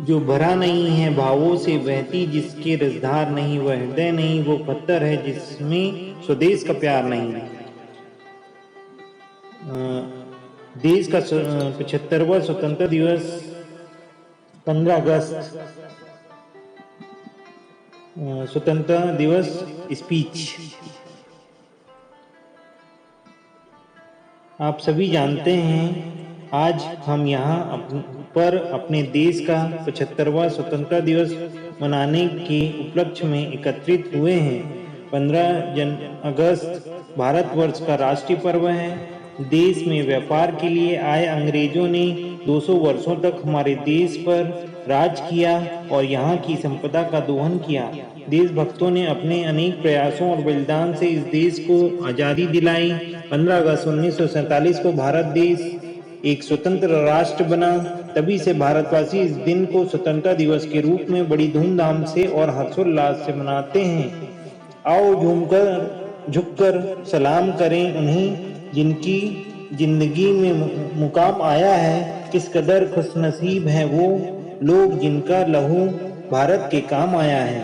जो भरा नहीं है भावों से बहती जिसके रसधार नहीं, वह हृदय नहीं, वो पत्थर है जिसमें स्वदेश का प्यार नहीं। देश का 75वां स्वतंत्रता दिवस 15 अगस्त स्वतंत्रता दिवस स्पीच। आप सभी जानते हैं आज हम यहाँ पर अपने देश का 75वां स्वतंत्रता दिवस मनाने के उपलक्ष्य में एकत्रित हुए हैं। 15 अगस्त भारतवर्ष का राष्ट्रीय पर्व है। देश में व्यापार के लिए आए अंग्रेजों ने 200 वर्षों तक हमारे देश पर राज किया और यहाँ की संपदा का दोहन किया। देशभक्तों ने अपने अनेक प्रयासों और बलिदान से इस देश को आज़ादी दिलाई। 15 अगस्त 1947 को भारत देश एक स्वतंत्र राष्ट्र बना। तभी से भारतवासी इस दिन को स्वतंत्रता दिवस के रूप में बड़ी धूमधाम से और हर्षोल्लास से मनाते हैं। आओ झुककर सलाम करें उन्हें जिनकी जिंदगी में मुकाम आया है। किस कदर खुशनसीब हैं वो लोग जिनका लहू भारत के काम आया है।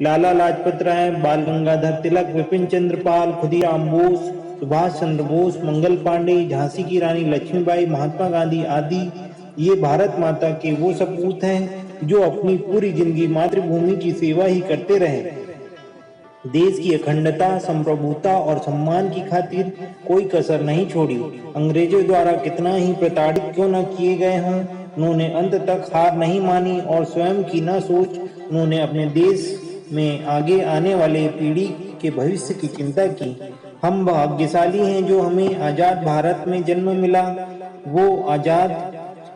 लाला लाजपत राय, बाल गंगाधर तिलक, विपिन चंद्र पाल, खुदीराम बोस, सुभाष चंद्र बोस, मंगल पांडे, झांसी की रानी लक्ष्मीबाई, महात्मा गांधी आदि ये भारत माता के वो सपूत हैं जो अपनी पूरी जिंदगी मातृभूमि की सेवा ही करते रहे। देश की अखंडता, संप्रभुता और सम्मान की खातिर कोई कसर नहीं छोड़ी। अंग्रेजों द्वारा कितना ही प्रताड़ित क्यों न किए गए हों, उन्होंने अंत तक हार नहीं मानी और स्वयं की न सोच उन्होंने अपने देश में आगे आने वाले पीढ़ी के भविष्य की चिंता की। हम भाग्यशाली हैं जो हमें आजाद भारत में जन्म मिला। वो आजाद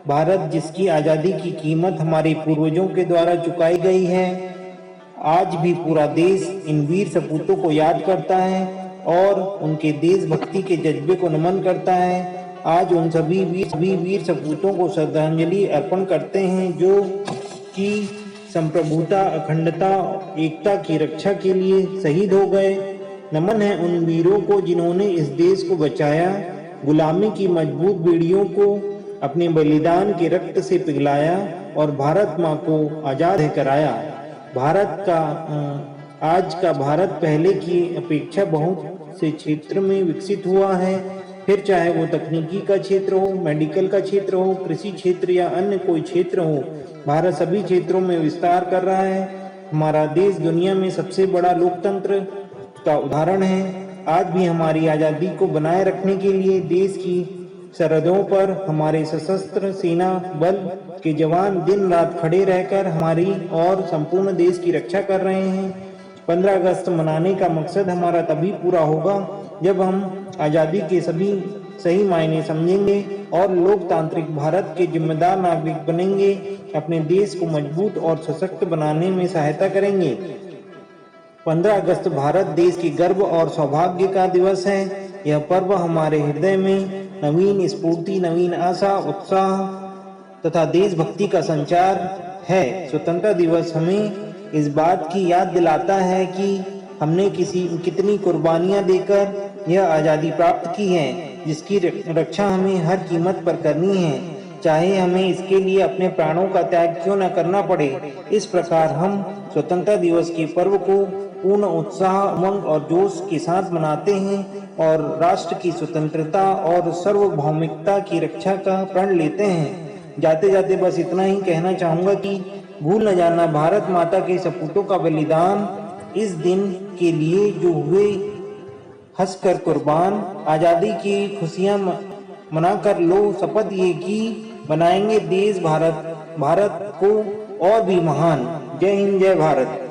भारत जिसकी आजादी की कीमत हमारे पूर्वजों के द्वारा चुकाई गई है। आज भी पूरा देश इन वीर सपूतों को याद करता है और उनके देशभक्ति के जज्बे को नमन करता है। आज उन सभी वीर सपूतों को श्रद्धांजलि अर्पण करते हैं जो कि संप्रभुता, अखंडता, एकता की रक्षा के लिए शहीद हो गए। नमन है उन वीरों को जिन्होंने इस देश को बचाया, गुलामी की मजबूत बेड़ियों को अपने बलिदान के रक्त से पिघलाया और भारत माँ को आजाद कराया। आज का भारत पहले की अपेक्षा बहुत से क्षेत्र में विकसित हुआ है। फिर चाहे वो तकनीकी का क्षेत्र हो, मेडिकल का क्षेत्र हो, कृषि क्षेत्र या अन्य कोई क्षेत्र हो, भारत सभी क्षेत्रों में विस्तार कर रहा है। हमारा देश दुनिया में सबसे बड़ा लोकतंत्र का उदाहरण है। आज भी हमारी आज़ादी को बनाए रखने के लिए देश की सरहदों पर हमारे सशस्त्र सेना बल के जवान दिन रात खड़े रहकर हमारी और संपूर्ण देश की रक्षा कर रहे हैं। 15 अगस्त मनाने का मकसद हमारा तभी पूरा होगा जब हम आज़ादी के सभी सही मायने समझेंगे और लोकतांत्रिक भारत के जिम्मेदार नागरिक बनेंगे, अपने देश को मजबूत और सशक्त बनाने में सहायता करेंगे। 15 अगस्त भारत देश के गर्व और सौभाग्य का दिवस है। यह पर्व हमारे हृदय में नवीन स्फूर्ति, नवीन आशा, उत्साह तथा देशभक्ति का संचार है। स्वतंत्रता दिवस हमें इस बात की याद दिलाता है कि हमने कितनी कुर्बानियां देकर यह आज़ादी प्राप्त की है, जिसकी रक्षा हमें हर कीमत पर करनी है, चाहे हमें इसके लिए अपने प्राणों का त्याग क्यों न करना पड़े। इस प्रकार हम स्वतंत्रता दिवस के पर्व को पूर्ण उत्साह, उमंग और जोश के साथ मनाते हैं और राष्ट्र की स्वतंत्रता और सार्वभौमिकता की रक्षा का प्रण लेते हैं। जाते जाते बस इतना ही कहना चाहूंगा कि भूल न जाना भारत माता के सपूतों का बलिदान। इस दिन के लिए जो हुए हंसकर कुर्बान, आज़ादी की खुशियां मनाकर लो शपथ ये कि बनाएंगे देश भारत को और भी महान। जय हिंद, जय भारत।